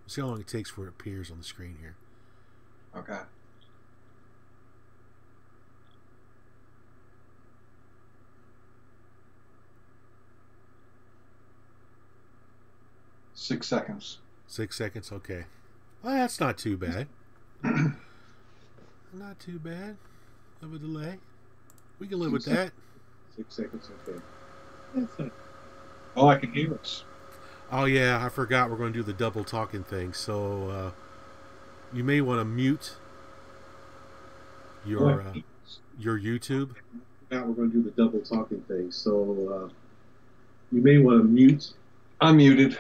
See how long it takes before it appears on the screen here. Okay. Six seconds. 6 seconds, okay. Well, that's not too bad. Not too bad of a delay. We can live with that. 6 seconds, okay. Oh, I can hear us. Oh, yeah, I forgot we're going to do the double talking thing. So, you may want to mute your YouTube. Now we're going to do the double talking thing. So, you may want to mute. I'm muted.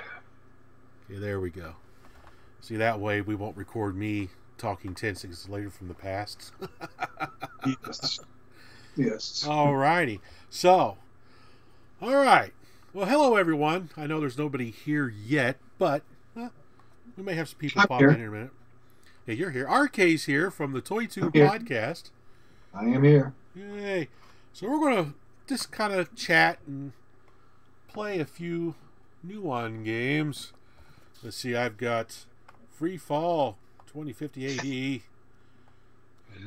Okay, there we go. See, that way we won't record me talking 10 seconds later from the past. Yes. Yes. Alrighty. So, alright. Well, hello, everyone. I know there's nobody here yet, but we may have some people pop in a minute. Yeah, you're here. ArKay's here from the Toy Tomb Podcast. I am here. Yay. So we're going to just kind of chat and play a few Nuon games. Let's see, I've got Free Fall 2050 AD.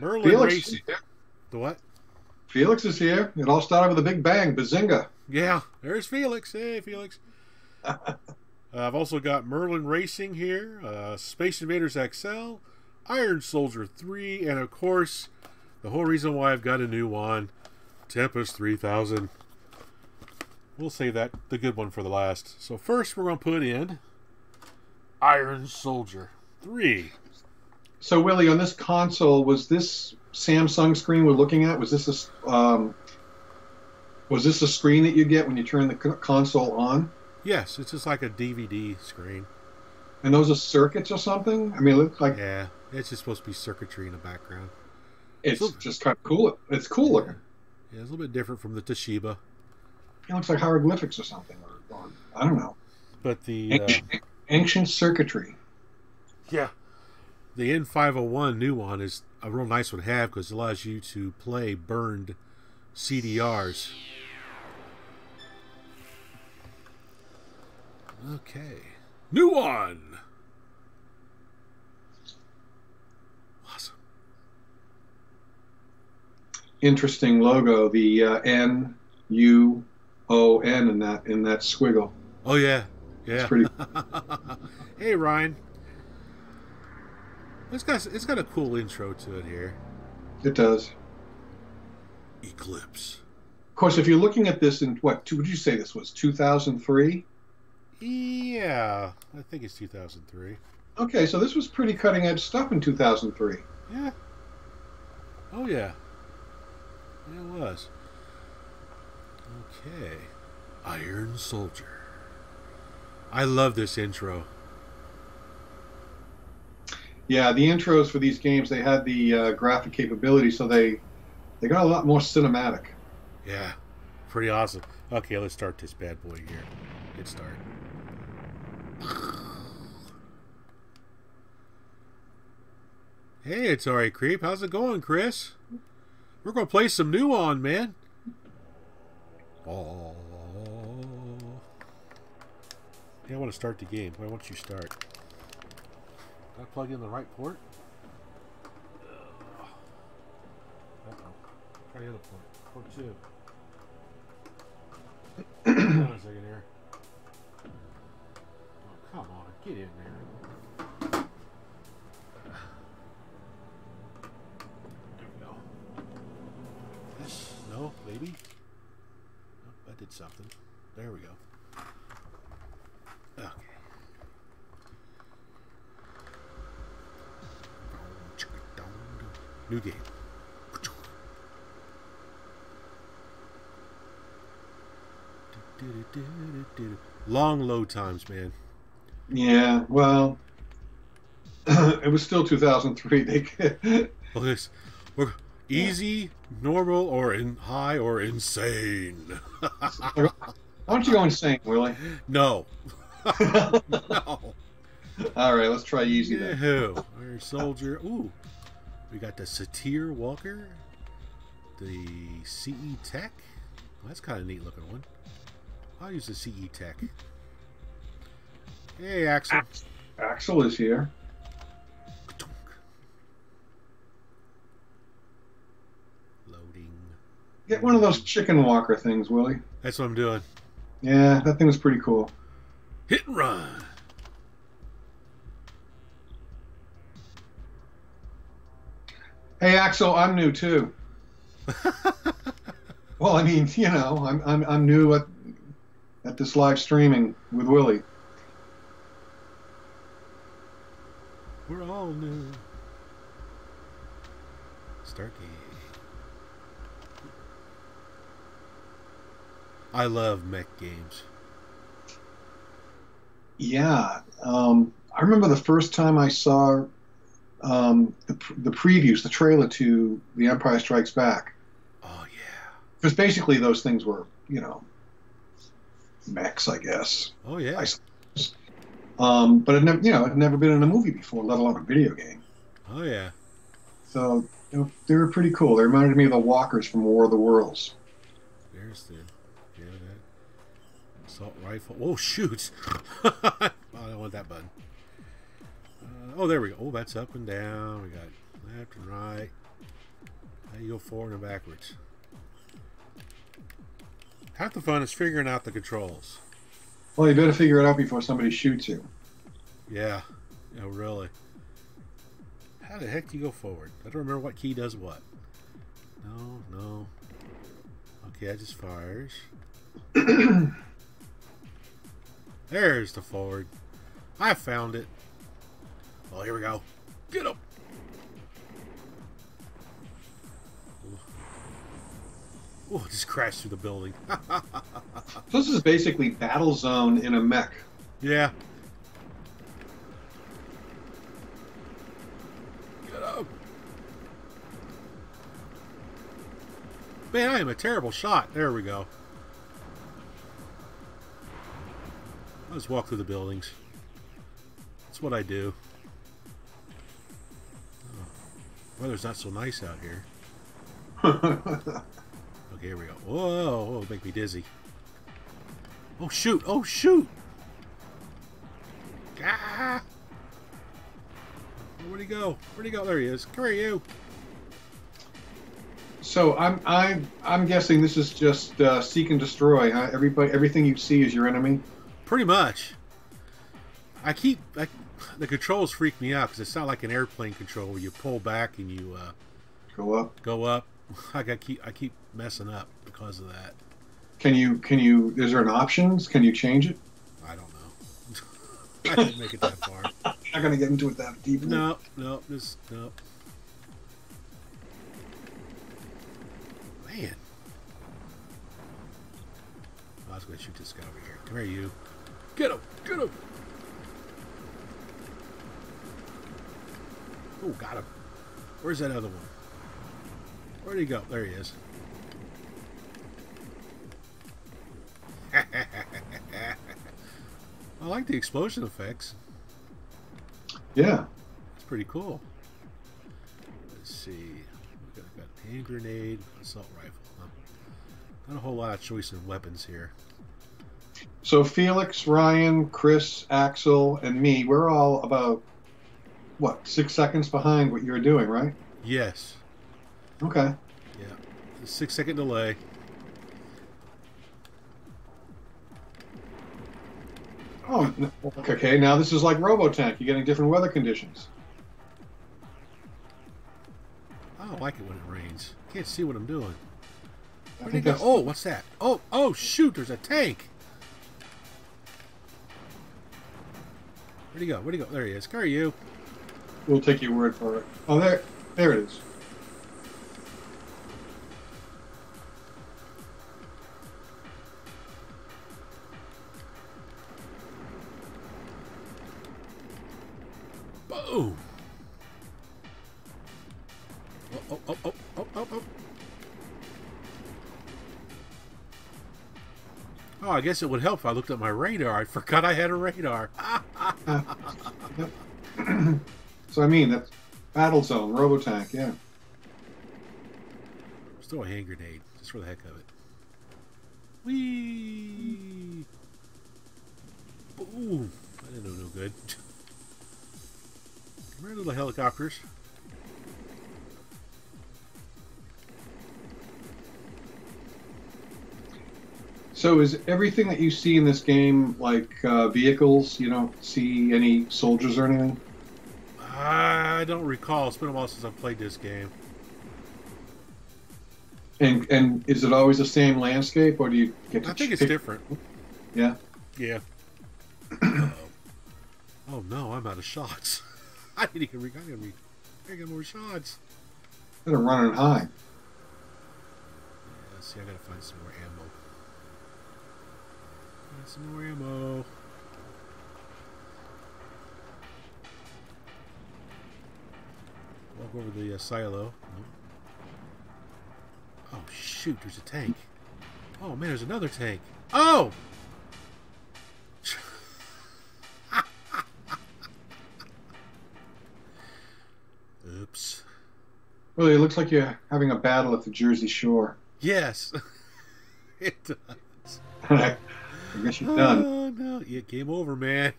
MERLIN Racing. The what? Felix is here. It all started with a big bang. Bazinga. Yeah, there's Felix. Hey, Felix. I've also got MERLIN Racing here, Space Invaders XL, Iron Soldier 3, and of course, the whole reason why I've got a new one, Tempest 3000. We'll save that, the good one, for the last. So first, we're going to put in Iron Soldier 3. So, Willie, on this console, was this Samsung screen we're looking at? Was this a screen that you get when you turn the console on? Yes, it's just like a DVD screen. And those are circuits or something? I mean, it looks like... Yeah, it's just supposed to be circuitry in the background. It's just kind of cool. It's cool looking. Yeah, it's a little bit different from the Toshiba. It looks like hieroglyphics or something. Or I don't know. But the... ancient circuitry. Yeah. The N501 Nuon is a real nice one to have because it allows you to play burned CDRs. Okay. Nuon! Awesome. Interesting logo. The N-U-O-N in that squiggle. Oh, yeah. Yeah. It's pretty... Hey, Ryan. It's got a cool intro to it here. It does. Eclipse. Of course, if you're looking at this in, what would you say this was, 2003? Yeah, I think it's 2003. Okay, so this was pretty cutting-edge stuff in 2003. Yeah. Oh, yeah. Yeah, it was. Okay. Iron Soldier. I love this intro. Yeah, the intros for these games, they had the graphic capability, so they got a lot more cinematic. Yeah, pretty awesome. Okay, let's start this bad boy here. Get started. Hey, it's alright, Creep. How's it going, Chris? We're going to play some Nuon, man. Oh. Yeah, I want to start the game. Why won't you start? Did I plug in the right port? Try the other port. Port 2. Hold on a second here. Oh, come on. Get in there. There we go. This? No, maybe? Oh, that did something. There we go. Okay. New game. Long load times, man. Yeah, well, it was still 2003. Well, we're easy, normal, or high, or insane. Why don't you go insane, Willie? No. No. All right, let's try easy then. No. Iron Soldier. Ooh. We got the Satir Walker. The CE Tech. Well, that's kind of a neat looking one. I'll use the CE Tech. Hey, Axel. Axel is here. Loading. Get one of those chicken walker things, Willie. That's what I'm doing. Yeah, that thing was pretty cool. Hit and run. Hey, Axel, I'm new too. Well, I mean, you know, I'm new at this live streaming with Willie. We're all new. Start game. I love mech games. Yeah, I remember the first time I saw the previews, the trailer to The Empire Strikes Back. Oh yeah. Because basically those things were, you know, mechs, I guess. Oh yeah. I suppose. But it never, you know, it had never been in a movie before, let alone a video game. Oh yeah. So you know, they were pretty cool. They reminded me of the walkers from War of the Worlds. There's the that assault rifle. Oh shoot! I don't want that button. Oh, there we go. Oh, that's up and down. We got left and right. Now you go forward and backwards. Half the fun is figuring out the controls. Well, you better figure it out before somebody shoots you. Yeah. Yeah, really. How the heck do you go forward? I don't remember what key does what. No. Okay, that just fires. There's the forward. I found it. Oh, here we go. Get up. Oh, just crashed through the building. So this is basically Battle Zone in a mech. Yeah. Get up. Man, I am a terrible shot. There we go. I'll just walk through the buildings. That's what I do. Oh, weather's not so nice out here. Okay, here we go. Whoa, make me dizzy. Oh shoot! Oh shoot! Ah! Where'd he go? Where'd he go? There he is. Come here, you. So I'm guessing this is just seek and destroy, huh? Everything you see is your enemy. Pretty much. The controls freak me out because it's not like an airplane control where you pull back and you Go up. go up. I keep messing up because of that. Can you? Is there an options? Can you change it? I don't know. I didn't make it that far. Not gonna get into it that deep. No. Man. I was going to shoot this guy over here. Come here, you. Get him! Get him! Oh, got him. Where's that other one? Where'd he go? There he is. I like the explosion effects. Yeah. It's pretty cool. Let's see. We've got a hand grenade, assault rifle. Huh? Not a whole lot of choice in weapons here. So Felix, Ryan, Chris, Axel, and me, we're all about, what, 6 seconds behind what you're doing, right? Yes. Okay. Yeah. A 6-second delay. Oh, okay. Now this is like Robotank. You're getting different weather conditions. I don't like it when it rains. Can't see what I'm doing. I Where'd he think go? that's... Oh, what's that? Oh, shoot! There's a tank. Where'd he go? Where'd he go? There he is. Where are you? We'll take your word for it. Oh, there it is. Boom! Oh. Oh, I guess it would help if I looked at my radar. I forgot I had a radar. So I mean, that's Battle Zone, Robotank, yeah. Still a hand grenade, just for the heck of it. Whee! Boom! I didn't do no good. We're little helicopters. So is everything that you see in this game like vehicles? You don't see any soldiers or anything? I don't recall. It's been a while since I've played this game. And is it always the same landscape, or do you get to I think it's different. Yeah? Yeah. Oh no, I'm out of shots. I need to get more shots. They're running high. Yeah, see, I gotta find some more ammo. Find some more ammo. Walk over the silo. Nope. Oh shoot, there's a tank. Oh man, there's another tank. Oh! Oops. Well, it looks like you're having a battle at the Jersey Shore. Yes. It does. I guess you're done. Oh no. Yeah, game over, man.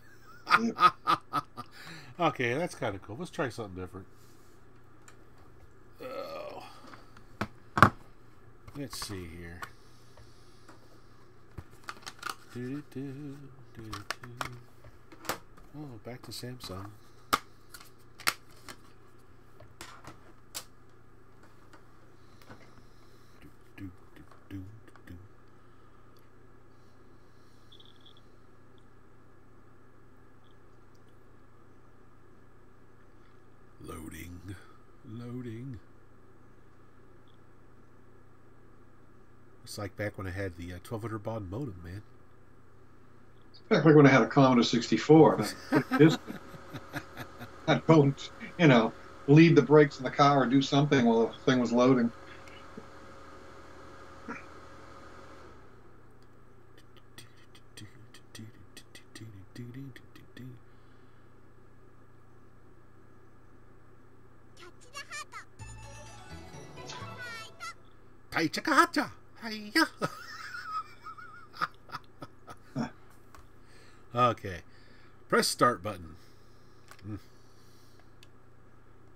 Yep. Okay, that's kind of cool. Let's try something different. Oh. Let's see here. Oh, back to Samsung. Loading. It's like back when I had the 1200 baud modem, man. Back like when I had a Commodore 64. I'd go and, lead the brakes in the car or do something while the thing was loading. Okay. Press start button. I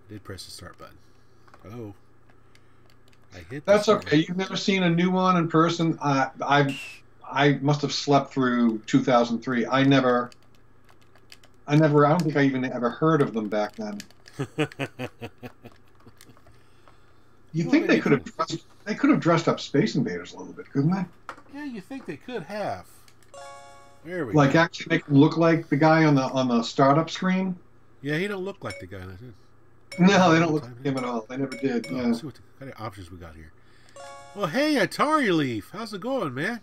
did press the start button. Oh. I hit That's okay. You've never seen a Nuon in person? I must have slept through 2003. I don't think I even ever heard of them back then. You think they could have dressed up Space Invaders a little bit, couldn't they? Yeah, you think they could have. There we go. go. Actually make him look like the guy on the startup screen? Yeah, he don't look like the guy. No, they don't look like him at all. They never did. Oh, yeah. Let's see what kind of options we got here. Well, hey, Atari Leaf. How's it going, man?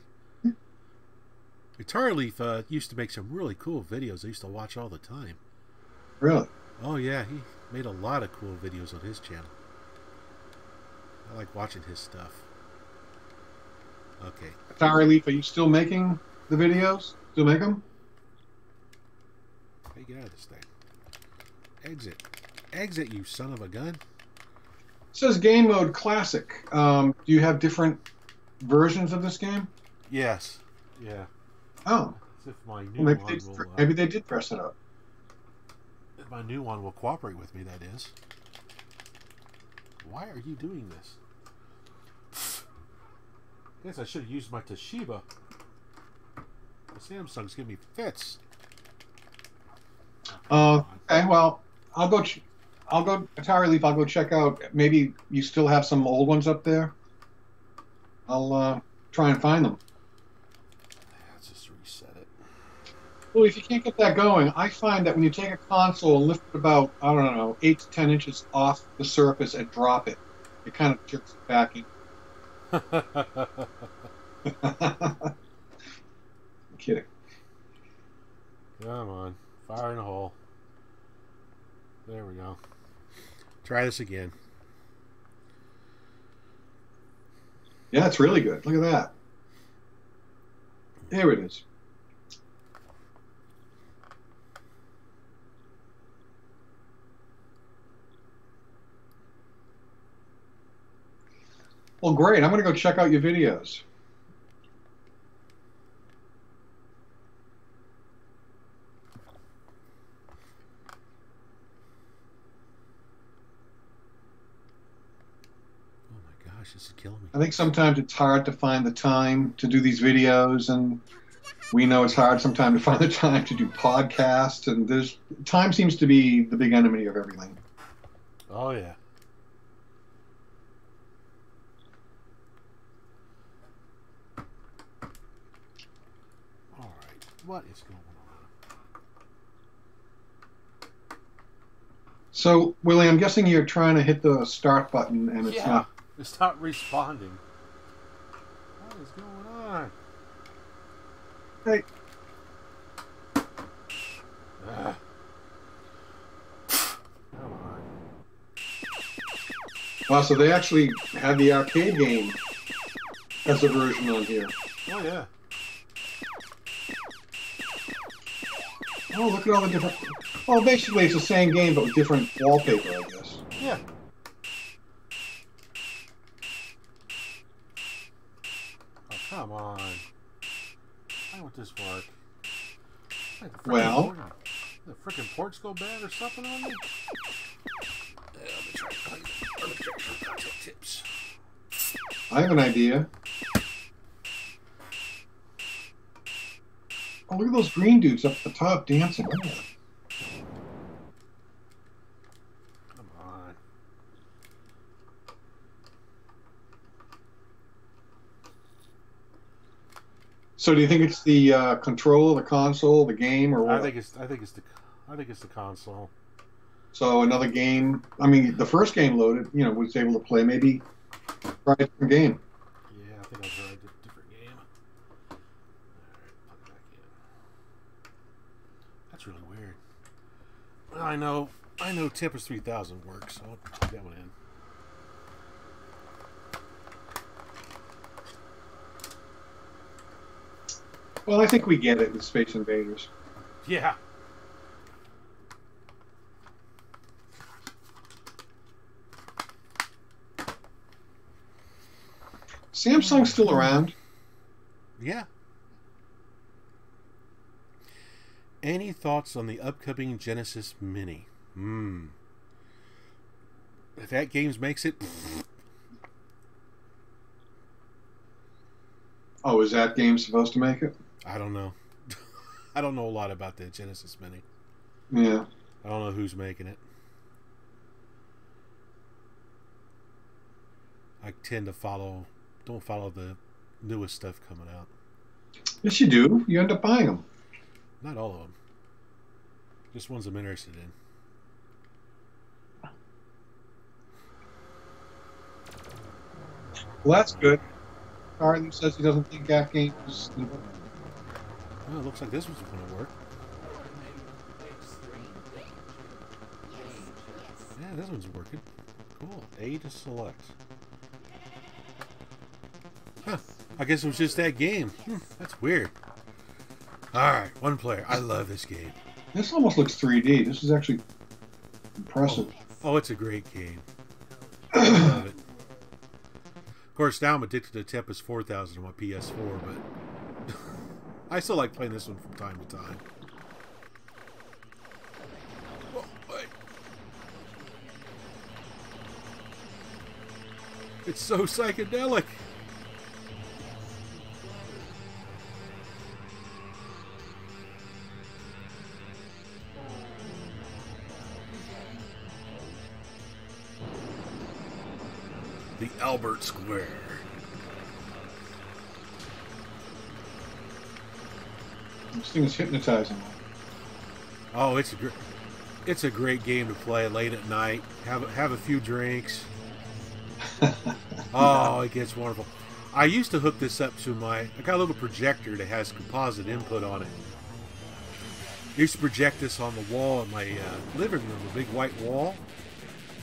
Atari Leaf used to make some really cool videos I used to watch all the time. Really? Oh, yeah. He made a lot of cool videos on his channel. I like watching his stuff. Okay. Atari Leaf, are you still making the videos? Still make them? How do you get out of this thing? Exit. Exit, you son of a gun. It says Game Mode Classic. Do you have different versions of this game? Yes. Yeah. Oh. As if my new one will, maybe they did press it up. If my new one will cooperate with me, that is. Why are you doing this? I guess I should have used my Toshiba. The Samsung's giving me fits. Okay, well, I'll go Atari Leaf. I'll go check out. Maybe you still have some old ones up there. I'll try and find them. Let's just reset it. Well, if you can't get that going, I find that when you take a console and lift it about, I don't know, 8 to 10 inches off the surface and drop it, it kind of jerks it back in. I'm kidding. Come on. Fire in the hole. There we go. Try this again. Yeah, it's really good. Look at that. There it is. Well, great. I'm going to go check out your videos. this is killing me. I think sometimes it's hard to find the time to do these videos, and we know it's hard sometimes to find the time to do podcasts, and time seems to be the big enemy of everything. Oh, yeah. All right, what is going on? So, Willie, I'm guessing you're trying to hit the start button, and it's not... It's not responding. What is going on? Hey. Come on. Wow, so they actually had the arcade game as a version on here. Oh, yeah. Oh, look at all the different... Oh, basically it's the same game, but with different wallpaper, I guess. Yeah. Oh, come on. Why won't this work? Well... The frickin' ports go bad or something on me? Let me try to play the content tips. I have an idea. Oh, look at those green dudes up at the top dancing. Look at that. Come on. So, do you think it's the controller, the console, the game, or what? I think it's the console. So another game. I mean, the first game loaded. You know, was able to play. Maybe try a different game. Yeah, I think I'll try a different game. All right, plug it back in. That's really weird. Well, I know Tempest 3000 works, so I'll plug that one in. Well, I think we get it with Space Invaders. Yeah. Samsung's still around. Yeah. Any thoughts on the upcoming Genesis Mini? If that games makes it... Oh, is that game supposed to make it? I don't know. I don't know a lot about the Genesis Mini. Yeah. I don't know who's making it. I tend to don't follow the newest stuff coming out. Yes, you do. You end up buying them. Not all of them. Just ones I'm interested in. Well, that's good. Carly says he doesn't think that game is... Well, it looks like this one's going to work. Yeah, this one's working. Cool. A to select. Huh. I guess it was just that game. That's weird. Alright, one player. I love this game. This almost looks 3D. This is actually impressive. Oh, it's a great game. I love it. Of course, now I'm addicted to Tempest 4000 on my PS4, but I still like playing this one from time to time. Oh, wait. It's so psychedelic. The Albert Square. This thing is hypnotizing. Oh, it's a great game to play late at night. Have a few drinks. Oh, it gets wonderful. I used to hook this up to I got a little projector that has composite input on it. I used to project this on the wall in my living room, a big white wall.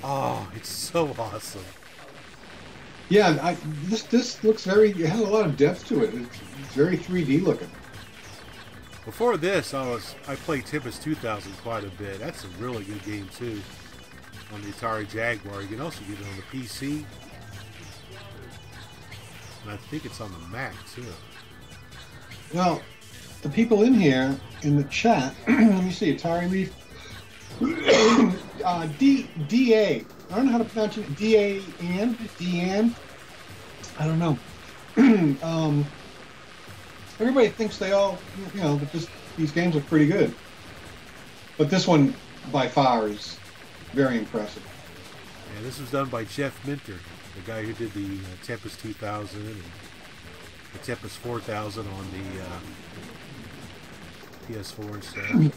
Oh, it's so awesome. Yeah, this looks it has a lot of depth to it. It's very 3D looking. Before this, I played Tempest 2000 quite a bit. That's a really good game too. On the Atari Jaguar, you can also get it on the PC, and I think it's on the Mac too. Well, the people in here in the chat, let me see, Atari Leaf, DA. I don't know how to pronounce it. Deanne. I don't know. Everybody thinks they all, that these games are pretty good. But this one, by far, is very impressive. Yeah, this was done by Jeff Minter, the guy who did the Tempest 2000 and the Tempest 4000 on the PS4 and stuff.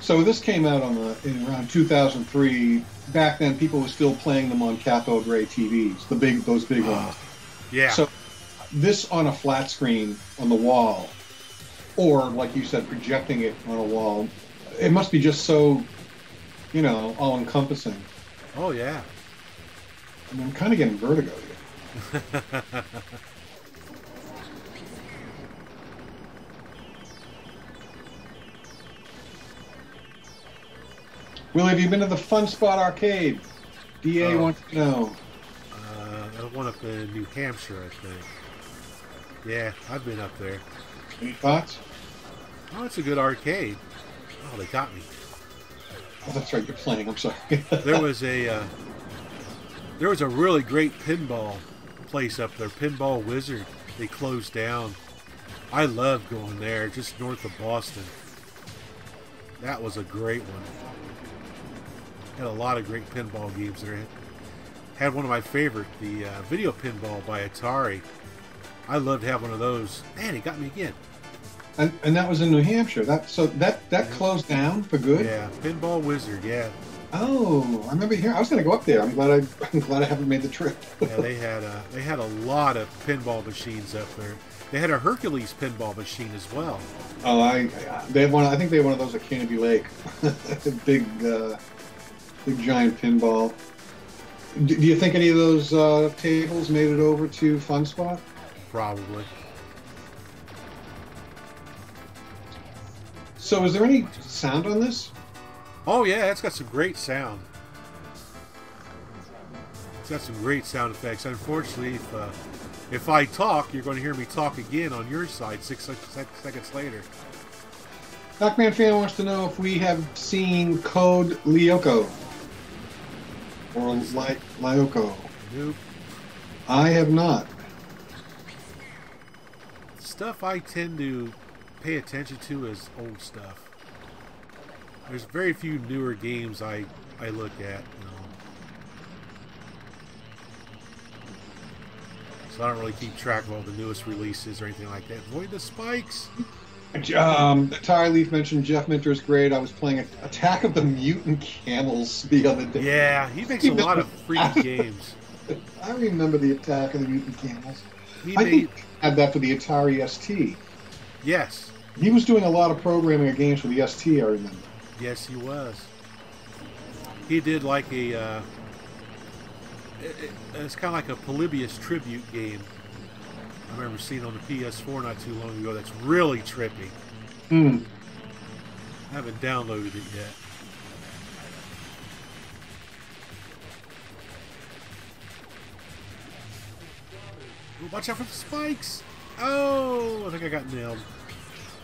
So this came out in around 2003. Back then, people were still playing them on cathode ray TVs, those big ones. Yeah. So this on a flat screen on the wall, or like you said, projecting it on a wall, it must be just so, all-encompassing. Oh, yeah. I mean, I'm kind of getting vertigo here. Willie, have you been to the Fun Spot Arcade? DA wants to know. That one up in New Hampshire, I think. Yeah, I've been up there. Any thoughts? Oh, it's a good arcade. Oh, they got me. Oh, that's right, you're playing. I'm sorry. There was a really great pinball place up there, Pinball Wizard. They closed down. I loved going there, just north of Boston. That was a great one. Had a lot of great pinball games there. Had one of my favorite, the video pinball by Atari. I loved having one of those. Man, he got me again. And that was in New Hampshire. That closed down for good. Yeah, Pinball Wizard. Yeah. Oh, I remember here. I was going to go up there. I'm glad I haven't made the trip. Yeah, they had a lot of pinball machines up there. They had a Hercules pinball machine as well. Oh, they have one. I think they have one of those at Kennedy Lake. big giant pinball. Do you think any of those tables made it over to Fun Spot? Probably. So is there any sound on this? Oh yeah, it's got some great sound. It's got some great sound effects. Unfortunately, if I talk, you're going to hear me talk again on your side 6 seconds later. Pac-Man fan wants to know if we have seen Code Lyoko. Or Lyoko. Nope. I have not. Stuff I tend to pay attention to is old stuff. There's very few newer games I look at, So I don't really keep track of all the newest releases or anything like that. Avoid the spikes. Atari Leaf mentioned Jeff Minter's great. I was playing Attack of the Mutant Camels the other day. Yeah, he makes a lot of freaky games. I remember the Attack of the Mutant Camels. I think he had that for the Atari ST. Yes. He was doing a lot of programming of games for the ST, I remember. Yes, he was. He did like a... it's kind of like a Polybius tribute game. I remember seeing on the PS4 not too long ago. That's really trippy. I haven't downloaded it yet. Ooh, watch out for the spikes! Oh, I think I got nailed.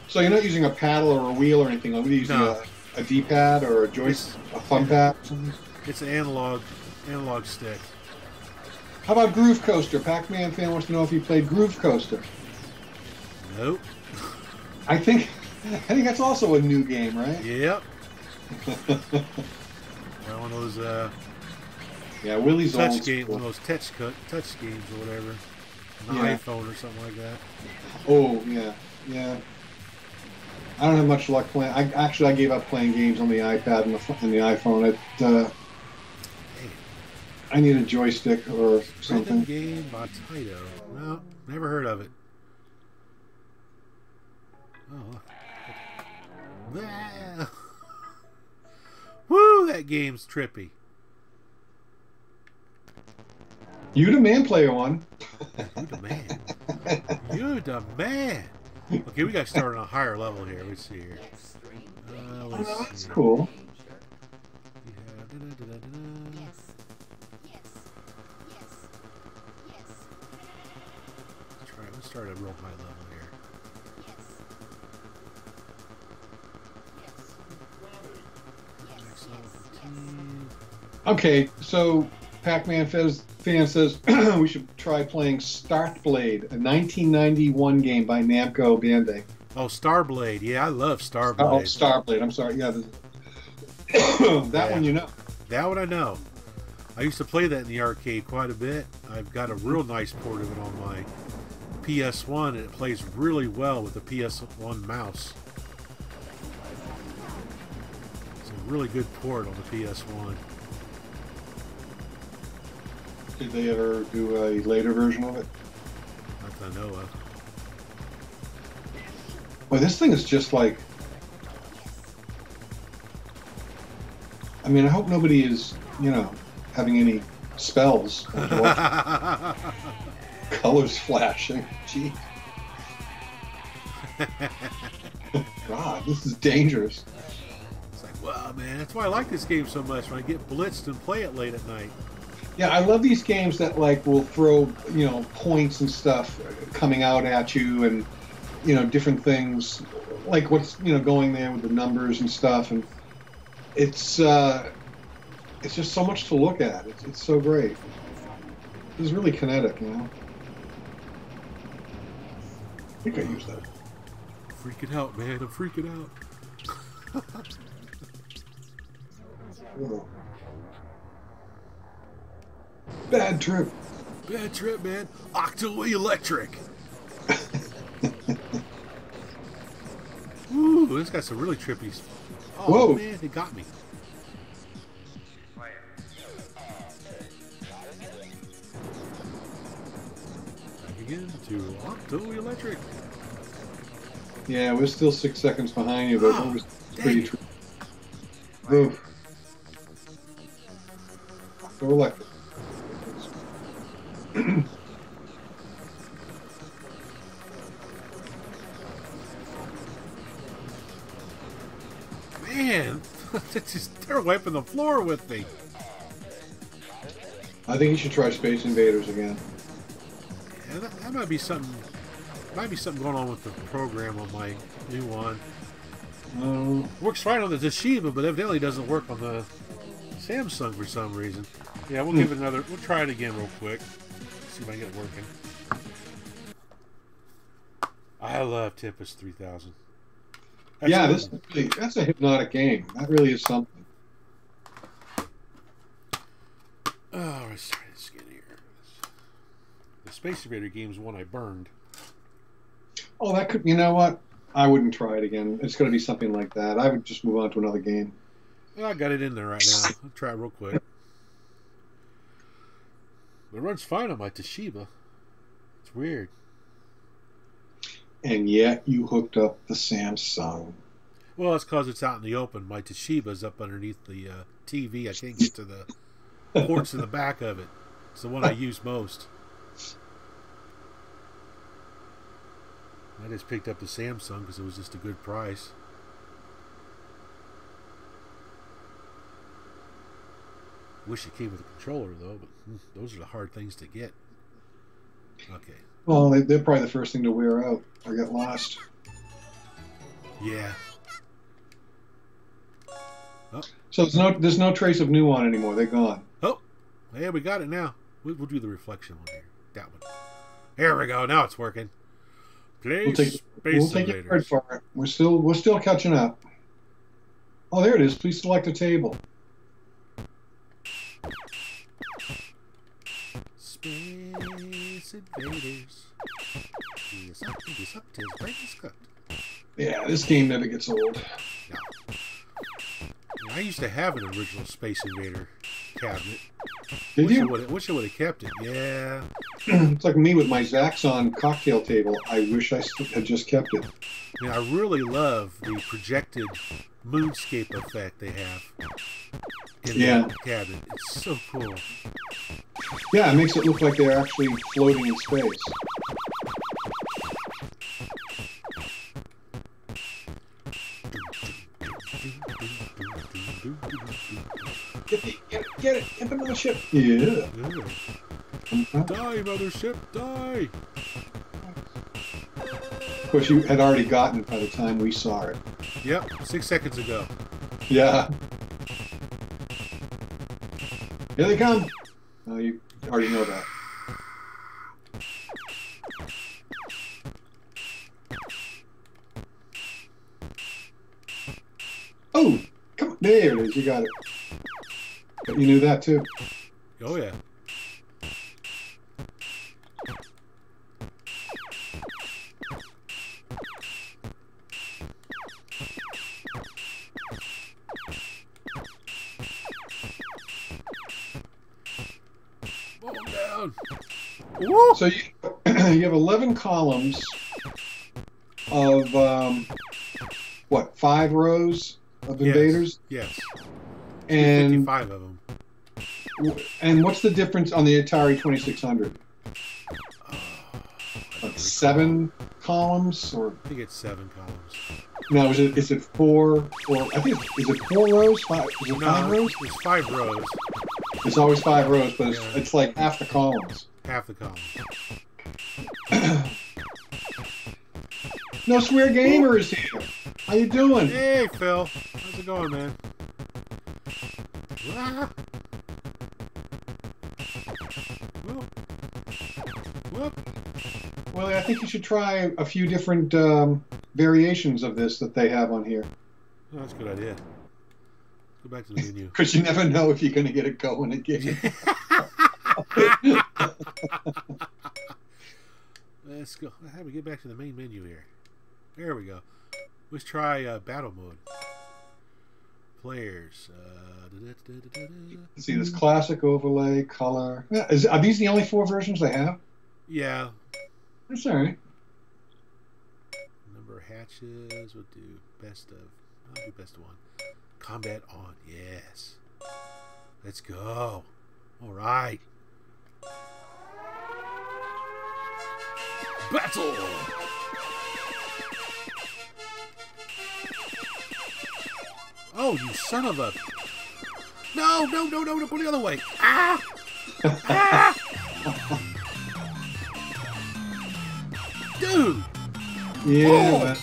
So you're not using a paddle or a wheel or anything? Are you using a D-pad or a joystick, a thumb pad or something? It's an analog stick. How about Groove Coaster? Pac-Man fan wants to know if you played Groove Coaster. Nope. I think that's also a new game, right? Yep. One of those Willie's touch games, one of those touch games or whatever. An iPhone or something like that. Oh yeah. I don't have much luck playing. I gave up playing games on the iPad and the iPhone. I need a joystick or something. Rhythm game by Taito. No, never heard of it. Oh. Woo, that game's trippy. You the man, player one. You the man. You the man. Okay, we got to start on a higher level here. Let's see here. That's cool. Let's start at a real high level here. Okay, so Pac-Man fan says we should try playing Starblade, a 1991 game by Namco Bandai. Oh, Starblade. Yeah, I love Starblade. Oh, Starblade. I'm sorry. Yeah, that one you know. That one I know. I used to play that in the arcade quite a bit. I've got a real nice port of it on my PS1, and it plays really well with the PS1 mouse. It's a really good port on the PS1. Did they ever do a later version of it? Not that I know of. Well, this thing is just like... I mean, I hope nobody is, you know, having any spells. Colors flashing. Gee. God, this is dangerous. It's like, wow, man. That's why I like this game so much, when I get blitzed and play it late at night. Yeah, I love these games that, like, will throw, you know, points and stuff coming out at you and, you know, different things. Like what's, you know, going there with the numbers and stuff. And it's just so much to look at. It's so great. It's really kinetic, you know. I think I used that. Freaking out, man. I'm freaking out. Oh. Bad trip. Bad trip, man. AQUA electric. Ooh, this got some really trippy. Oh, whoa, man, it got me. Back again to AQUA electric. Yeah, we're still 6 seconds behind you, but it was pretty trippy. Oof. Go electric. Man, they're wiping the floor with me. I think you should try Space Invaders again. Yeah, that might be something. Might be something going on with the program on my Nuon. Works fine on the Toshiba, but evidently doesn't work on the Samsung for some reason. Yeah, we'll give it another. We'll try it again real quick. See if I can get it working. I love Tempest 3000. That's that's a hypnotic game. That really is something. Oh, let's try this again here. The Space Invader game is one I burned. Oh, that could. You know what? I wouldn't try it again. It's going to be something like that. I would just move on to another game. Well, I got it in there right now. I'll try it real quick. It runs fine on my Toshiba. It's weird. And yet you hooked up the Samsung. Well, it's because it's out in the open. My Toshiba's up underneath the TV. I can't get to the ports in the back of it. It's the one I use most. I just picked up the Samsung because it was just a good price. Wish it came with a controller, though, but those are the hard things to get. Okay. Well, they're probably the first thing to wear out or get lost. Yeah. Oh. So there's no trace of Nuon anymore. They're gone. Oh, yeah, we got it now. We'll do the reflection one here. That one. Here we go. Now it's working. Play Space We'll take your word for it. We're still catching up. Oh, there it is. Please select a table. Space Invaders. Yeah, this game never gets old. No. I used to have an original Space Invader cabinet. Did you? Wish I would have kept it. Yeah. It's like me with my Zaxxon cocktail table. I wish I had just kept it. I mean, I really love the projected moonscape effect they have in the cabinet. It's so cool. Yeah, it makes it look like they're actually floating in space. Get it! Get the mothership! Yeah. Die, mothership, die! Of course, you had already gotten it by the time we saw it. Yep, 6 seconds ago. Yeah. Here they come! Oh, you already know that. Oh, come on. There it is. You got it. But you knew that too. Oh, yeah. Down. Woo! So you have 11 columns of what, 5 rows of invaders? Yes. And 55 of them. And what's the difference on the Atari 2600? Like 7 columns, or I think it's 7 columns. no? Is it 4? Or I think is it 4 rows? 5? Is it 5 rows? It's 5 rows. It's always 5 rows, but it's like half the columns. Half the columns. No Swear Gamer is here. How you doing? Hey, Phil. How's it going, man? Ah. Whoop. Whoop. Well, I think you should try a few different variations of this that they have on here. Oh, that's a good idea. Go back to the menu. Because you never know if you're going to get it going again. Let's go. How do we get back to the main menu here? There we go. Let's try battle mode. Players. See, this classic overlay, color. Yeah, are these the only 4 versions they have? Yeah. That's all right. Number of hatches. We'll do best of. I'll do best of 1. Combat on. Yes. Let's go. All right. Battle. Oh, you son of a... No, go the other way. Ah! Ah! Dude! Yeah. Oh.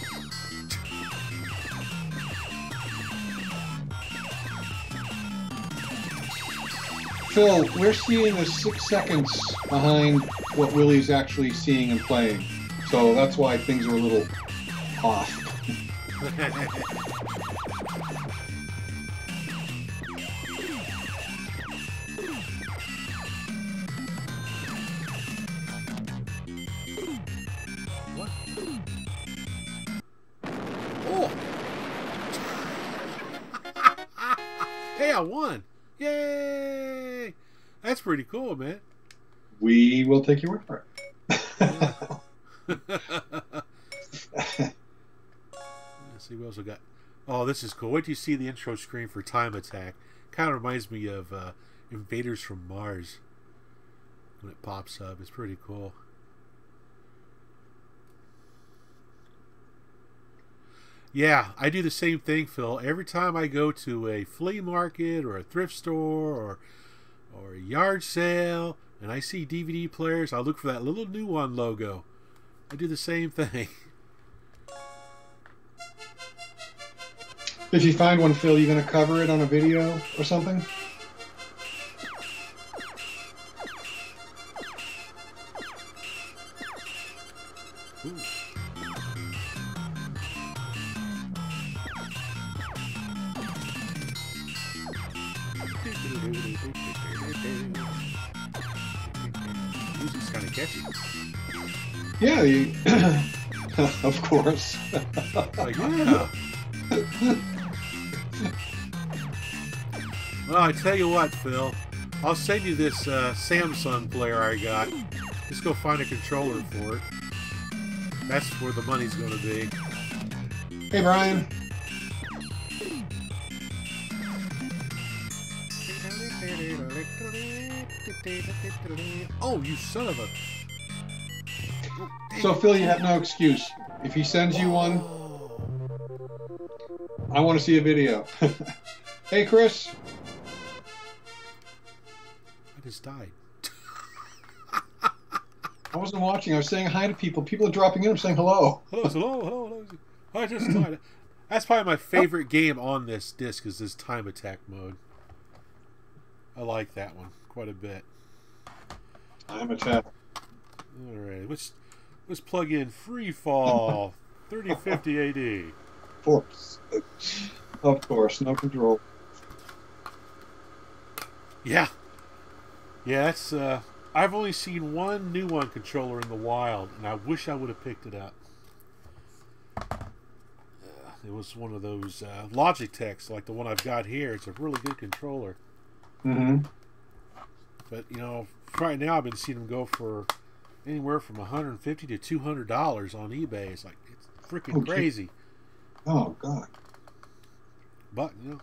Phil, we're seeing a 6 seconds behind what Willie's actually seeing and playing. So that's why things are a little off. What? Oh! Hey, I won! Yay! That's pretty cool, man. We will take your word for it. Let's see what else we got. Oh, this is cool. Wait till you see the intro screen for Time Attack. Kind of reminds me of Invaders from Mars. When it pops up, it's pretty cool. Yeah, I do the same thing, Phil. Every time I go to a flea market or a thrift store or a yard sale and I see DVD players, I look for that little Nuon logo. I do the same thing. If you find one, Phil, you going to cover it on a video or something? Ooh. Music's kind of catchy. Yeah, of course. Like, yeah. Well, I tell you what, Phil. I'll send you this Samsung player I got. Just go find a controller for it. That's where the money's going to be. Hey, Brian. Oh, you son of a... Oh, So, Phil, you have no excuse. If he sends you one, I want to see a video. Hey, Chris. I just died. I wasn't watching. I was saying hi to people. People are dropping in. I'm saying hello. Hello. I just died. That's probably my favorite game on this disc is this Time Attack mode. I like that one quite a bit. I'm attacked. All right, let's plug in Free Fall 3050 AD. Of course. Of course, no control. Yeah. Yeah, that's I've only seen one Nuon controller in the wild, and I wish I would have picked it up. It was one of those Logitechs, like the one I've got here. It's a really good controller. Mm-hmm. But, you know, right now I've been seeing them go for anywhere from $150 to $200 on eBay. It's like, it's freaking crazy. Oh, God. But, you know,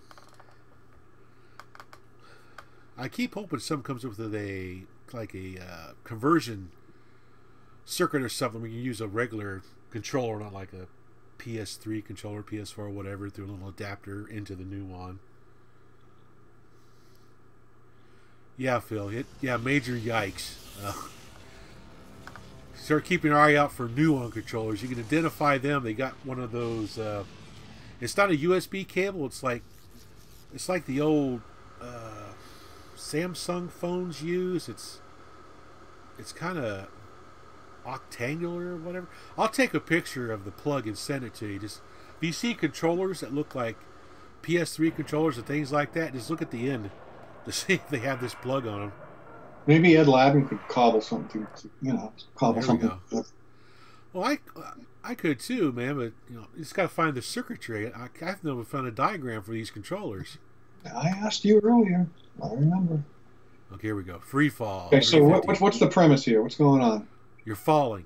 I keep hoping something comes up with a conversion circuit or something. We can use a regular controller, not like a PS3 controller, PS4, whatever, through a little adapter into the Nuon. Yeah, Phil. Major yikes. Start keeping an eye out for Nuon controllers. You can identify them. They got one of those. It's not a USB cable. It's like the old Samsung phones use. It's kind of octangular or whatever. I'll take a picture of the plug and send it to you. Just if you see controllers that look like PS3 controllers and things like that, just look at the end to see if they have this plug on them. Maybe Ed Lavin could cobble something, cobble There something. Well, I could too, man, but you know, you just got to find the circuitry. I've never found a diagram for these controllers. I asked you earlier. I remember. Okay, here we go. Free fall. Okay, so what's the premise here? What's going on? You're falling.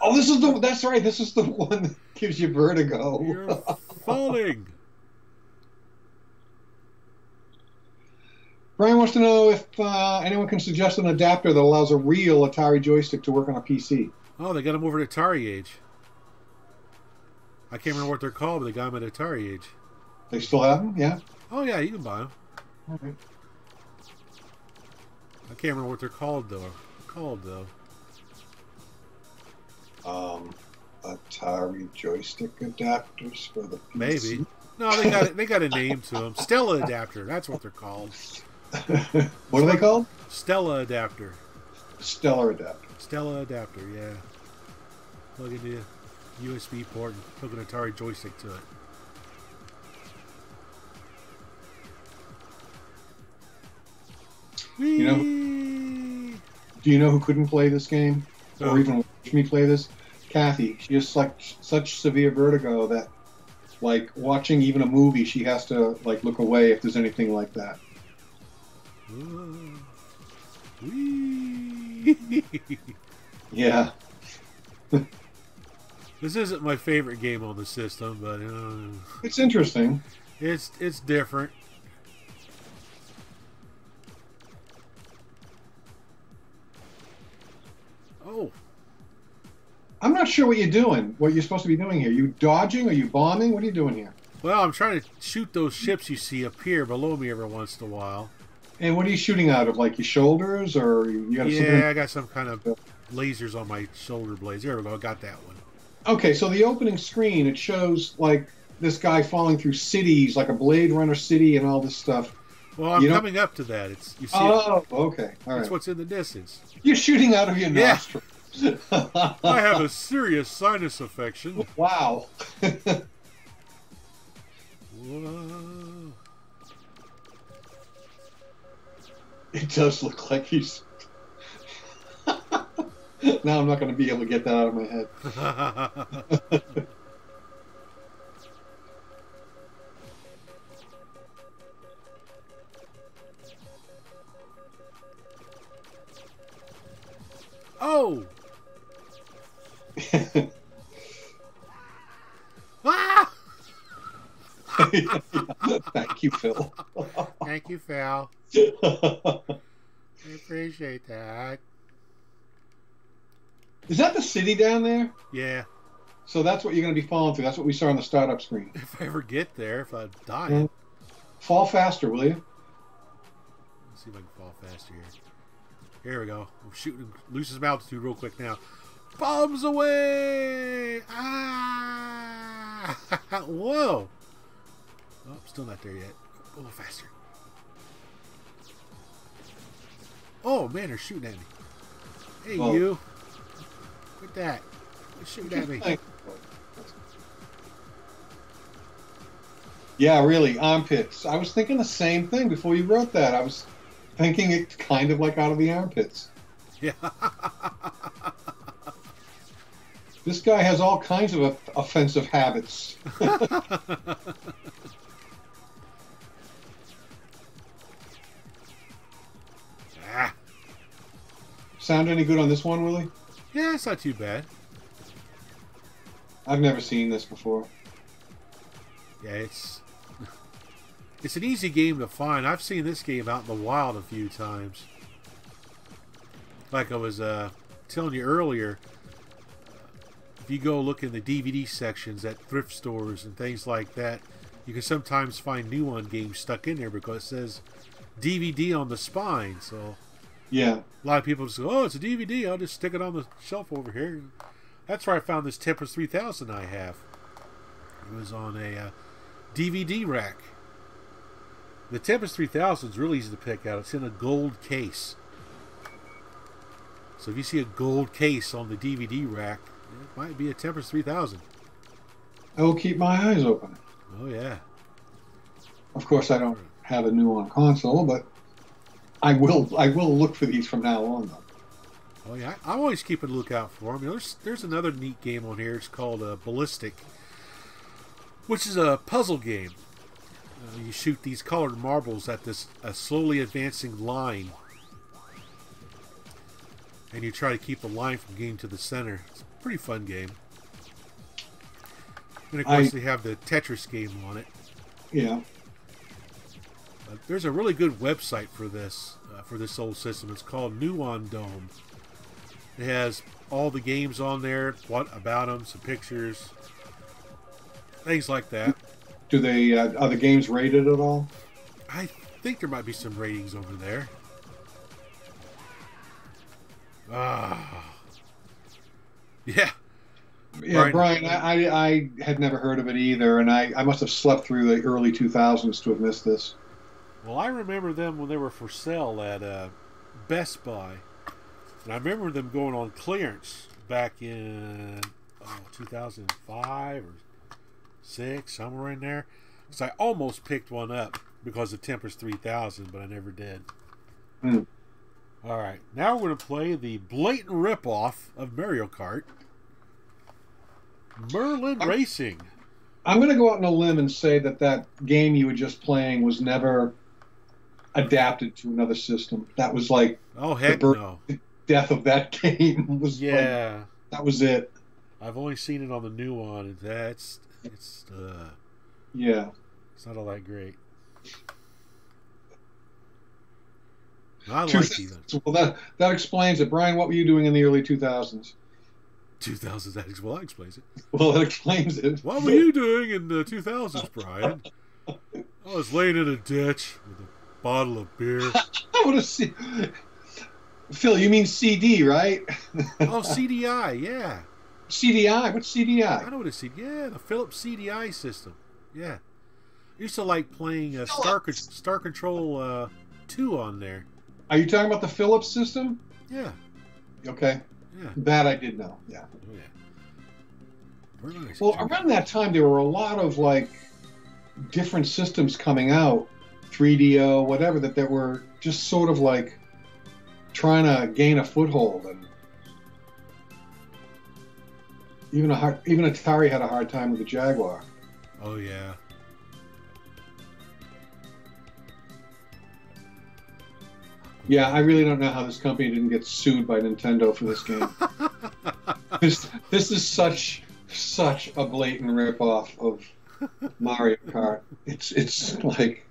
Oh, that's right. This is the one that gives you vertigo. You're falling. Brian wants to know if anyone can suggest an adapter that allows a real Atari joystick to work on a PC. Oh, they got them over at Atari Age. I can't remember what they're called, but they got them at Atari Age. They still have them? Yeah? Oh, yeah, you can buy them. All right. I can't remember what they're called, though. Atari joystick adapters for the PC. Maybe. No, they got a name to them. Stella adapter. That's what they're called. What are they called? Stella adapter. Stellar adapter. Stella adapter, yeah. Plug into USB port and hook an Atari joystick to it. You know, do you know who couldn't play this game? Or even watch me play this? Kathy. She has such severe vertigo that, like, watching even a movie, she has to, like, look away if there's anything like that. Yeah. This isn't my favorite game on the system, but it's interesting. It's different. Oh. I'm not sure what you're doing. What you're supposed to be doing here? You dodging? Are you bombing? What are you doing here? Well, I'm trying to shoot those ships you see up here below me every once in a while. And what are you shooting out of? Like your shoulders, or you got? Yeah, I got some kind of lasers on my shoulder blades. There we go. I got that one. Okay, so the opening screen, it shows like this guy falling through cities, like a Blade Runner city, and all this stuff. Well, I'm coming up to that. You see okay, all right. That's what's in the distance. You're shooting out of your nostrils. I have a serious sinus affection. Wow. Whoa. It does look like he's... Now I'm not going to be able to get that out of my head. Oh! Ah! Thank you, Phil. Thank you, Phil. I appreciate that. Is that the city down there? Yeah. So that's what you're going to be falling through. That's what we saw on the startup screen. If I ever get there, if I die. Fall faster, will you? Let's see if I can fall faster here. Here we go. I'm shooting loses altitude real quick now. Bombs away! Ah! Whoa! Oh, still not there yet. A little faster. Oh man, they're shooting at me. Hey, Well, you. Quit that. Quit shooting at me. Yeah, really, armpits. I was thinking the same thing before you wrote that. I was thinking it kind of like out of the armpits. Yeah. This guy has all kinds of offensive habits. Ah. Sound any good on this one, Willie? Yeah, it's not too bad. I've never seen this before. Yeah, it's an easy game to find. I've seen this game out in the wild a few times. Like I was telling you earlier, if you go look in the DVD sections at thrift stores and things like that, you can sometimes find Nuon games stuck in there because it says DVD on the spine. So yeah, a lot of people just go, "Oh, it's a DVD. I'll just stick it on the shelf over here." That's where I found this Tempest 3000 I have. It was on a DVD rack. The Tempest 3000 is really easy to pick out. It's in a gold case. So if you see a gold case on the DVD rack, it might be a Tempest 3000. I will keep my eyes open. Oh, yeah. Of course, I don't have a Nuon console, but I will look for these from now on, though. Oh, yeah. I'm always keeping a lookout for them. There's another neat game on here. It's called Ballistic, which is a puzzle game. You shoot these colored marbles at this slowly advancing line, and you try to keep the line from getting to the center. It's a pretty fun game. And of course, they have the Tetris game on it. Yeah. There's a really good website for this old system. It's called Nuon Dome. It has all the games on there, what about them, some pictures, things like that. Do they are the games rated at all? I think there might be some ratings over there. Yeah. Yeah, Brian, I had never heard of it either, and I must have slept through the early 2000s to have missed this. Well, I remember them when they were for sale at Best Buy. And I remember them going on clearance back in 2005 or 6, somewhere in there. So I almost picked one up because of Tempest 3000, but I never did. All right, now we're going to play the blatant ripoff of Mario Kart, Merlin Racing. I'm going to go out on a limb and say that game you were just playing was never adapted to another system. That was like no. Death of that game was yeah. That was it. I've only seen it on the new one, and it's yeah. It's not all that great. I like these. Well, that explains it. Brian, what were you doing in the early 2000s? 2000s, well, that explains it. Well, that explains it. What were you doing in the 2000s, Brian? I was laying in a ditch with a bottle of beer. I would have seen. Phil, you mean CD, right? Oh, CDI, yeah. CDI? What's CDI? I know what a CDI. Yeah, the Philips CDI system. Yeah. I used to like playing Star Control 2 on there. Are you talking about the Philips system? Yeah. Okay. Yeah. That I did know. Yeah. Oh, yeah. Nice. Well, around that time, there were a lot of like different systems coming out, 3DO, whatever, that were just sort of like trying to gain a foothold, and even Atari had a hard time with the Jaguar. Oh yeah. Yeah, I really don't know how this company didn't get sued by Nintendo for this game. This is such a blatant ripoff of Mario Kart. It's like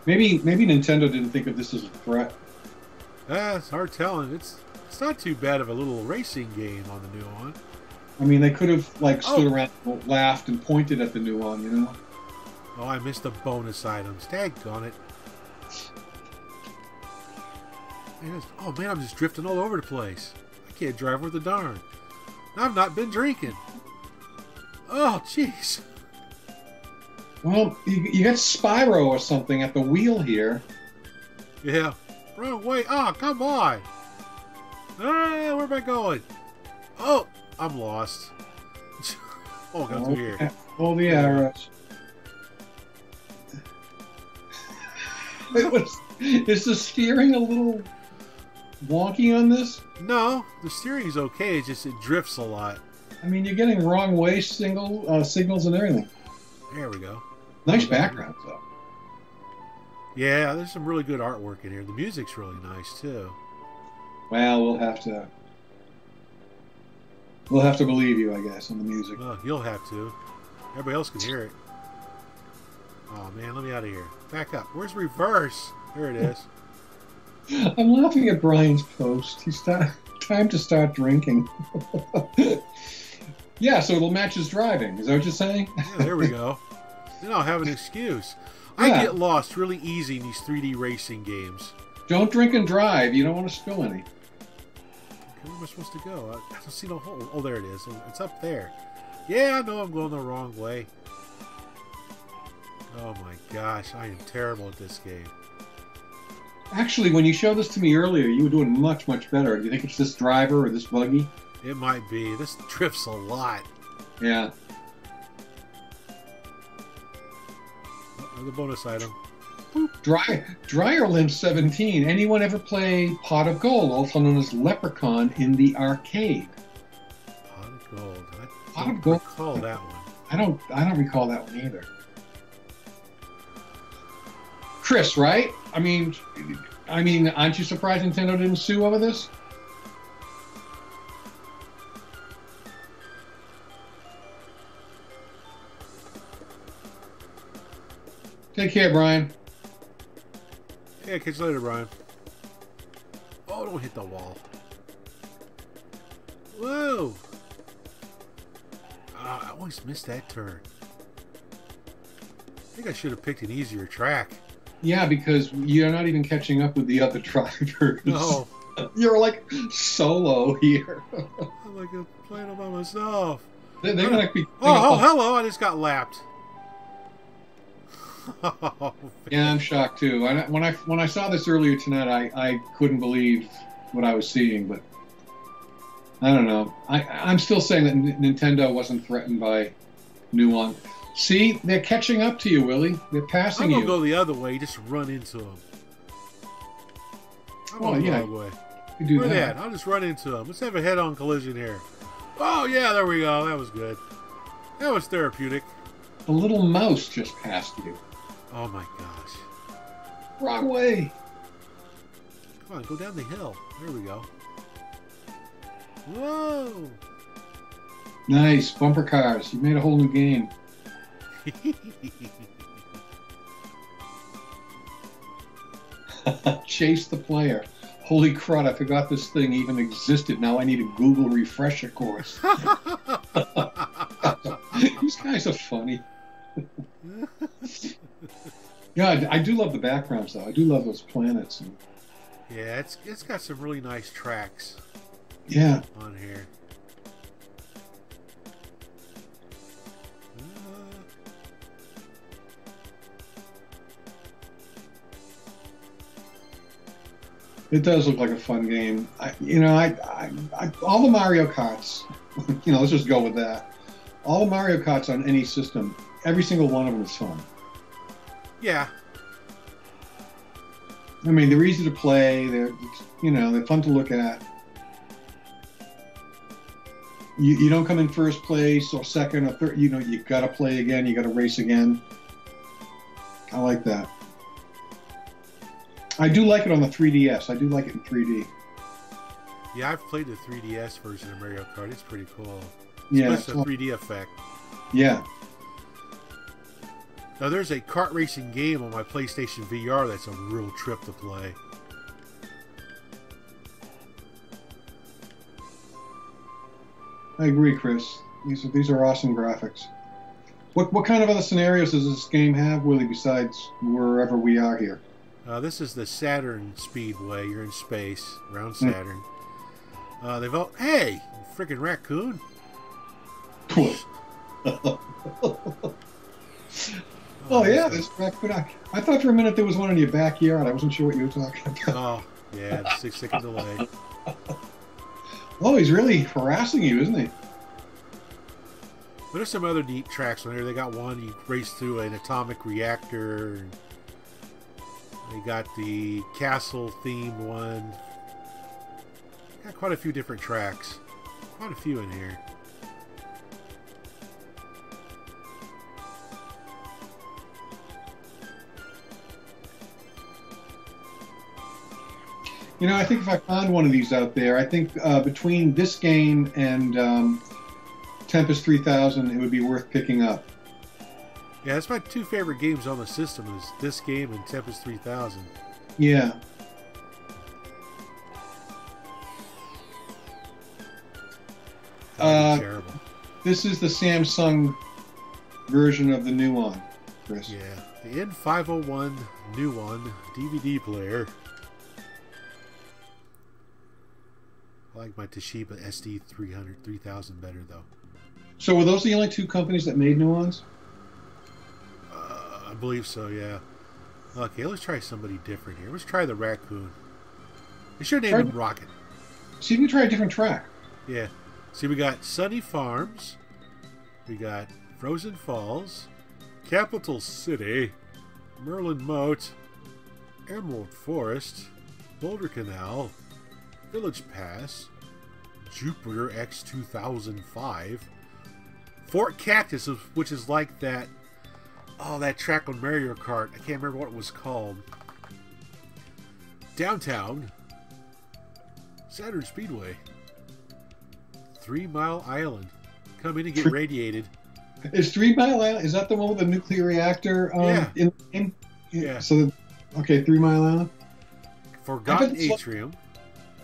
maybe Nintendo didn't think of this as a threat. It's hard telling. It's not too bad of a little racing game on the new one. I mean, they could have like stood around, laughed, and pointed at the new one, you know. Oh, I missed the bonus items. Daggone it. Oh man, I'm just drifting all over the place. I can't drive worth a darn. I've not been drinking. Oh, jeez. Well, you got Spyro or something at the wheel here. Yeah. Wrong way. Oh, come on. Ah, where am I going? Oh, I'm lost. Oh, go through here. All the arrows. Is the steering a little wonky on this? No, the steering's okay. It's just it drifts a lot. I mean, you're getting wrong way signals and everything. There we go. Nice background, though. Yeah, there's some really good artwork in here. The music's really nice too. Well, we'll have to believe you, I guess, on the music. Well, you'll have to. Everybody else can hear it. Oh man, let me out of here. Back up. Where's reverse? There it is. I'm laughing at Brian's post. He's time to start drinking. Yeah, so it'll match his driving. Is that what you're saying? Yeah, there we go. Then I'll have an excuse. Yeah. I get lost really easy in these 3D racing games. Don't drink and drive. You don't want to spill any. Where am I supposed to go? I don't see no hole. Oh, there it is. It's up there. Yeah, I know I'm going the wrong way. Oh my gosh, I am terrible at this game. Actually, when you showed this to me earlier, you were doing much, much better. Do you think it's this driver or this buggy? It might be. This drifts a lot. Yeah. The bonus item. Dryer Limp 17. Anyone ever play Pot of Gold, also known as Leprechaun, in the arcade? Pot of Gold. Pot I of don't Gold. recall that one. I don't recall that one either. Chris, right? I mean, aren't you surprised Nintendo didn't sue over this? Take care, Brian. Yeah, catch you later, Brian. Oh, don't hit the wall. Whoa! I always miss that turn. I think I should have picked an easier track. Yeah, because you're not even catching up with the other drivers. No. You're like solo here. I'm like playing all by myself. They're gonna be. Oh, hello! I just got lapped. Oh, yeah, I'm shocked too. When I saw this earlier tonight, I couldn't believe what I was seeing. But I don't know. I'm still saying that Nintendo wasn't threatened by Nuon. See, they're catching up to you, Willie. They're passing you. I'm gonna go the other way. Just run into them. Well, yeah, the way. you do Where that. I'll just run into them. Let's have a head-on collision here. Oh yeah, there we go. That was good. That was therapeutic. The little mouse just passed you. Oh my gosh. Wrong way. Come on, go down the hill. There we go. Whoa! Nice. Bumper cars. You made a whole new game. Chase the player. Holy crud, I forgot this thing even existed. Now I need a Google refresher course. These guys are funny. Yeah, I do love the backgrounds, though. I do love those planets. And... yeah, it's got some really nice tracks. Yeah. On here. It does look like a fun game. All the Mario Karts, let's just go with that. All the Mario Karts on any system, every single one of them is fun. Yeah. I mean, they're easy to play. They're fun to look at. You don't come in first place or second or third. You got to play again. You got to race again. I like that. I do like it on the 3DS. I do like it in 3D. Yeah, I've played the 3DS version of Mario Kart. It's pretty cool. Yeah, it's a 3D effect. Yeah. Now, there's a kart racing game on my PlayStation VR that's a real trip to play. I agree, Chris. These are awesome graphics. What kind of other scenarios does this game have, Willie, besides wherever we are here? This is the Saturn Speedway. You're in space around Saturn. Hey, freaking raccoon. Oh yeah, this raccoon. I thought for a minute there was one in your backyard. I wasn't sure what you were talking about. Oh, yeah, the 6-second delay. Oh, he's really harassing you, isn't he? But there's some other neat tracks on there. They got one, you race through an atomic reactor. And they got the castle-themed one. Got quite a few different tracks. Quite a few in here. You know, I think if I found one of these out there, I think between this game and Tempest 3000, it would be worth picking up. Yeah, that's my two favorite games on the system is this game and Tempest 3000. Yeah. Terrible. This is the Samsung version of the Nuon, Chris. Yeah, the N501 Nuon DVD player. I like my Toshiba SD 3000 better, though. So were those the only two companies that made Nuons? I believe so, yeah. Okay, let's try somebody different here. Let's try the raccoon. You should name him Rocket. See if we can try a different track. Yeah. See, we got Sunny Farms. We got Frozen Falls. Capital City. Merlin Moat. Emerald Forest. Boulder Canal. Village Pass. Jupiter X 2005. Fort Cactus, which is like that... Oh, that track on Mario Kart. I can't remember what it was called. Downtown. Saturn Speedway. 3 Mile Island. Come in and get radiated. Is 3 Mile Island, is that the one with the nuclear reactor in the game? Yeah. So, okay, 3 Mile Island. Forgotten Atrium.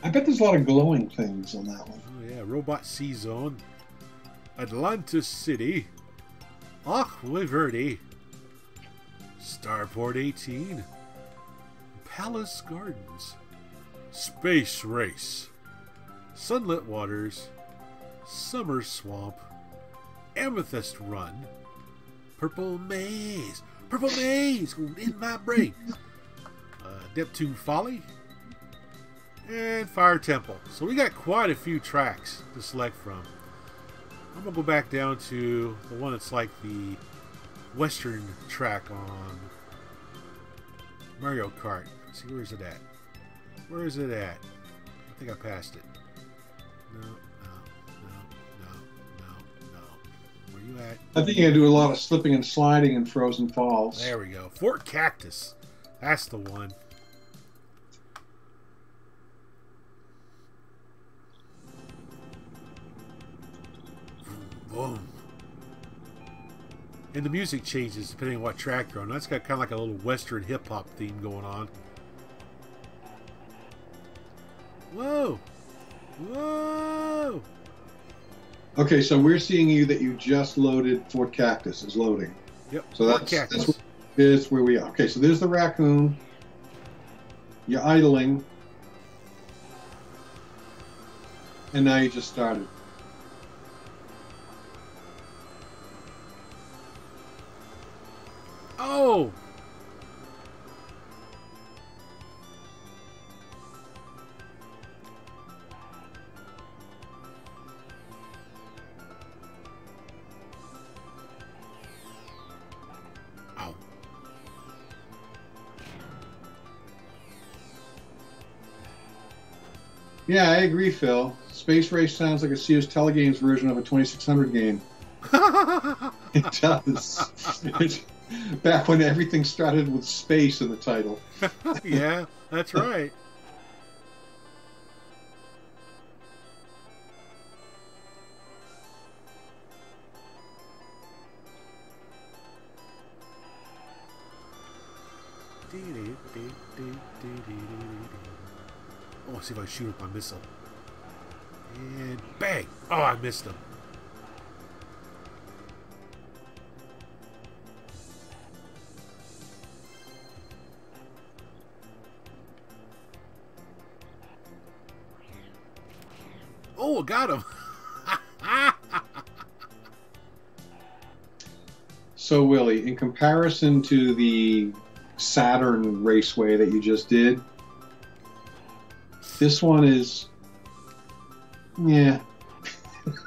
I bet there's a lot of glowing things on that one. Oh, yeah. Robot CZONE. Atlantis City. AQUA VERDE. Starport 18. Palace Gardens. Space Race. Sunlit Waters. Summer Swamp. Amethyst Run. Purple Maze. Purple Maze in my brain. Neptune Folly. And Fire Temple. So we got quite a few tracks to select from. I'm going to go back down to the one that's like the western track on Mario Kart. Let's see, where is it at? Where is it at? I think I passed it. No. Where you at? I think you're going to do a lot of slipping and sliding in Frozen Falls. There we go. Fort Cactus. That's the one. Boom. And the music changes depending on what track you're on. That's got kind of like a little western hip-hop theme going on. Whoa! Whoa! Okay, so we're seeing you that you just loaded Fort Cactus is loading. Yep. So that's where we are. Okay, so there's the raccoon. You're idling. And now you just started. Oh! Ow. Yeah, I agree, Phil. Space Race sounds like a Sears Telegames version of a 2600 game. It does. Back when everything started with space in the title. Yeah, that's right. Oh, let's see if I shoot up my missile. And bang! Oh, I missed him. Oh, got him. So, Willie, in comparison to the Saturn Raceway that you just did, this one is, yeah.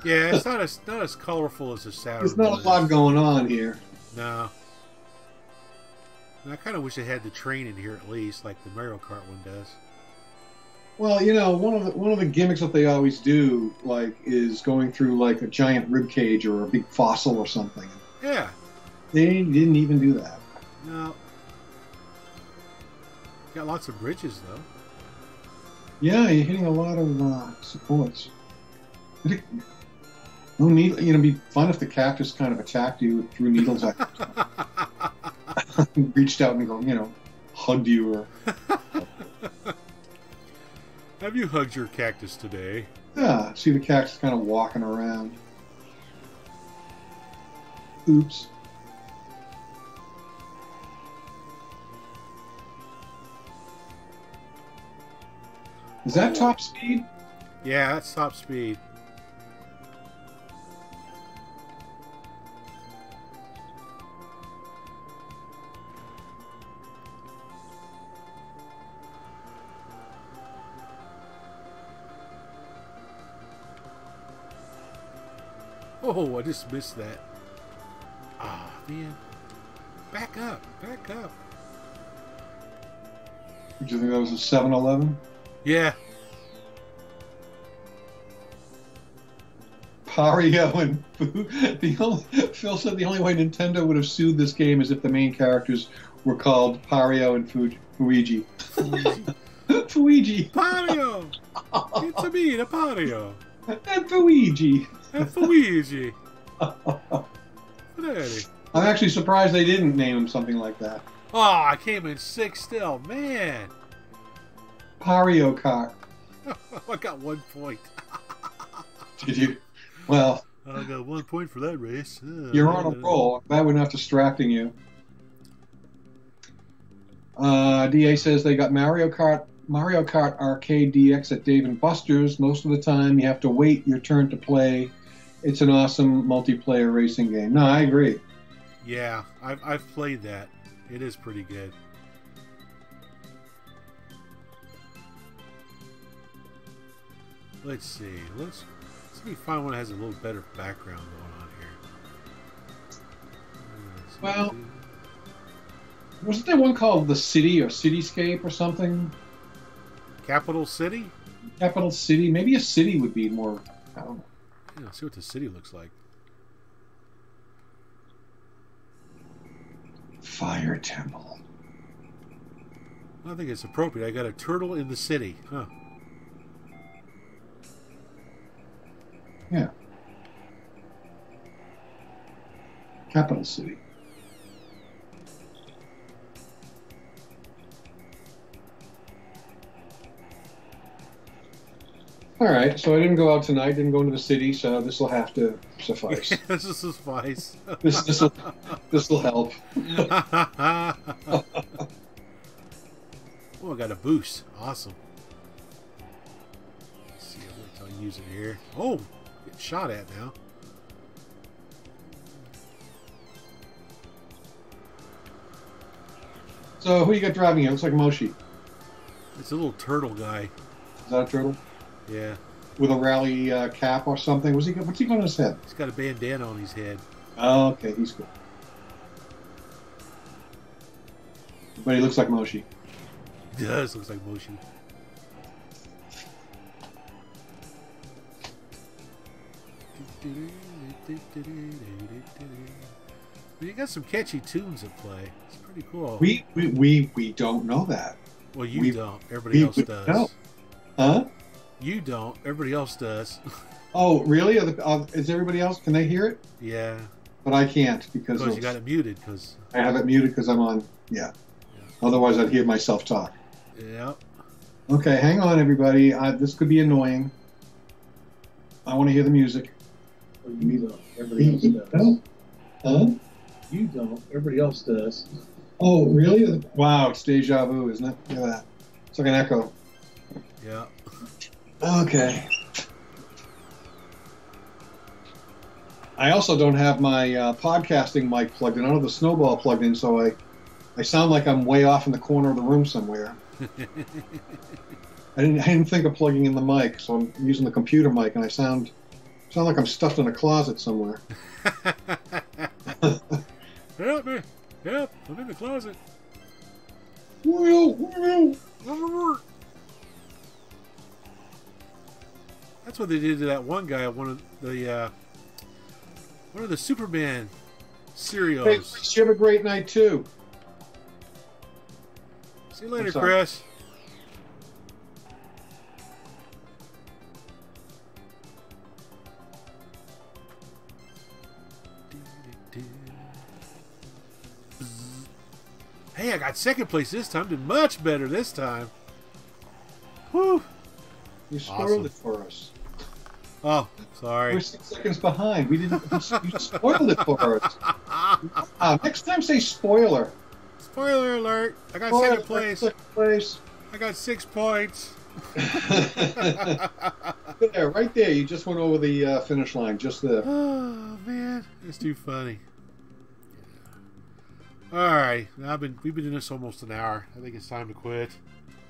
Yeah, it's not as colorful as the Saturn. There's not a lot going on here. No. And I kind of wish they had the train in here at least, like the Mario Kart one does. Well, you know, one of the gimmicks that they always do, like, is going through like a giant rib cage or a big fossil or something. Yeah. They didn't even do that. No. Got lots of bridges though. Yeah, you're hitting a lot of supports. No need, you know, it'd be fun if the cactus kind of attacked you, threw needles at you, reached out and go, you know, hugged you or. Have you hugged your cactus today? Yeah, see the cactus kind of walking around. Oops. Is that top speed? Yeah, that's top speed. Oh, I just missed that. Ah, man. Back up. Back up. Did you think that was a 7-Eleven? Yeah. Mario and Phil said the only way Nintendo would have sued this game is if the main characters were called Mario and Luigi. Luigi. Mario! It's a me, the Mario. And Luigi. And Luigi. I'm actually surprised they didn't name him something like that. Oh, I came in 6th still. Man. Mario Kart. I got 1 point. Did you? Well, I got 1 point for that race. You're on a roll. That would not distracting you. DA says they got Mario Kart ArKay DX at Dave & Buster's. Most of the time, you have to wait your turn to play. It's an awesome multiplayer racing game. No, I agree. Yeah, I've played that. It is pretty good. Let's see. Let's see, find one that has a little better background going on here. Well, wasn't there one called The City or Cityscape or something? Capital City? Capital City. Maybe a city would be more, I don't know. Yeah, let's see what the city looks like. Fire Temple. I think it's appropriate. I got a turtle in the city. Huh. Yeah. Capital City. All right, so I didn't go out tonight, didn't go into the city, so this will have to suffice. This will suffice. This will help. Oh, I got a boost. Awesome. Let's see what I'll use it here. Oh, get shot at now. So who you got driving here? Looks like Moshi. It's a little turtle guy. Is that a turtle? Yeah. With a rally cap or something? What's he got on his head? He's got a bandana on his head. Oh, okay, he's cool. But he looks like Moshi. He does. Looks like Moshi. You got some catchy tunes at play. It's pretty cool. We don't know that. Well, you don't. Everybody else does. No. Huh? You don't. Everybody else does. Oh, really? Is everybody else? Can they hear it? Yeah. But I can't because you got it muted. Because I have it muted because I'm on. Yeah. Otherwise, I'd hear myself talk. Yeah. Okay, hang on, everybody. This could be annoying. I want to hear the music. You don't. Everybody else does. Huh? You don't. Everybody else does. Oh, really? Wow, it's deja vu, isn't it? Look at that. It's like an echo. Yeah. Okay. I also don't have my podcasting mic plugged in. I don't have the snowball plugged in, so I sound like I'm way off in the corner of the room somewhere. I didn't think of plugging in the mic, so I'm using the computer mic, and I sound like I'm stuffed in a closet somewhere. Help me! Help! I'm in the closet. That's what they did to that one guy. One of the Superman serials. Hey, you have a great night too. See you later, Chris. Hey, I got second place this time. Did much better this time. Whew. You spoiled it for us. Oh, sorry. We're 6 seconds behind. We didn't. You spoiled it for us. Next time, say spoiler. Spoiler alert! I got second place. Second place. I got 6 points. There, right there. You just went over the finish line. Just there. Oh man, it's too funny. All right, now we've been doing this almost an hour. I think it's time to quit.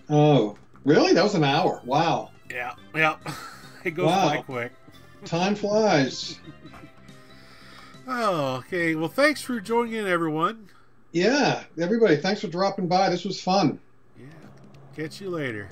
Oh, really? That was an hour. Wow. Yeah. It goes by quick. Time flies. Oh, okay. Well, thanks for joining in, everyone. Yeah, everybody, thanks for dropping by. This was fun. Yeah. Catch you later.